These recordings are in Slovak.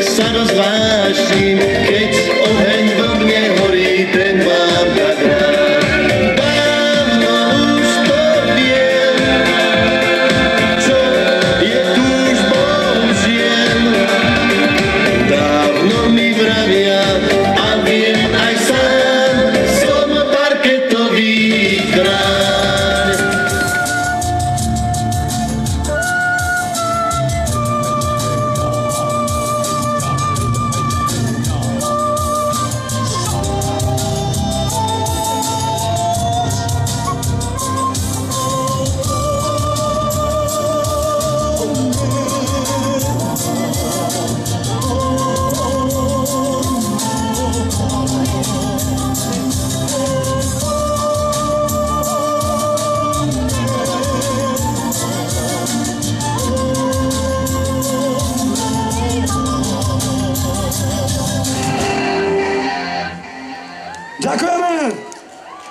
sa rozvášim, keď oheň vo mne horí, ten mám tak rád. Dávno už to viem, čo je túžbou žien. Dávno mi vravia a viem aj sám, som parketový kráľ. Ďakujeme!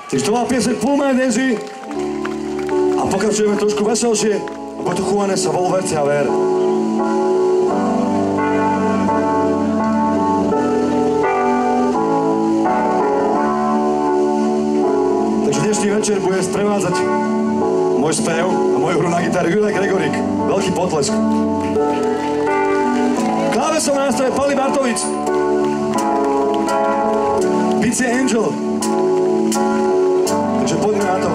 Takže to bola pieseň Pull My Daisy a pokračujeme trošku veselšie, lebo tu chované sa Volverci a Ver. Takže dnešný večer bude sprevádzať môj spev a moju hru na gitare Juraj Gregorík. Veľký potlesk. Klávesom nástroje Pali Bartovič. Bicie Angel. Takže poďme na to.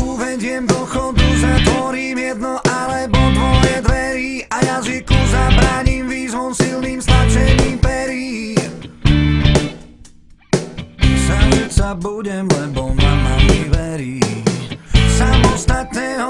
Uvediem do chodu, zatvorím jedno alebo dvoje dverí a jazyku zabránim výzvom silným stlačením perí. Snažiť sa budem, lebo mama mi verí. Samostatného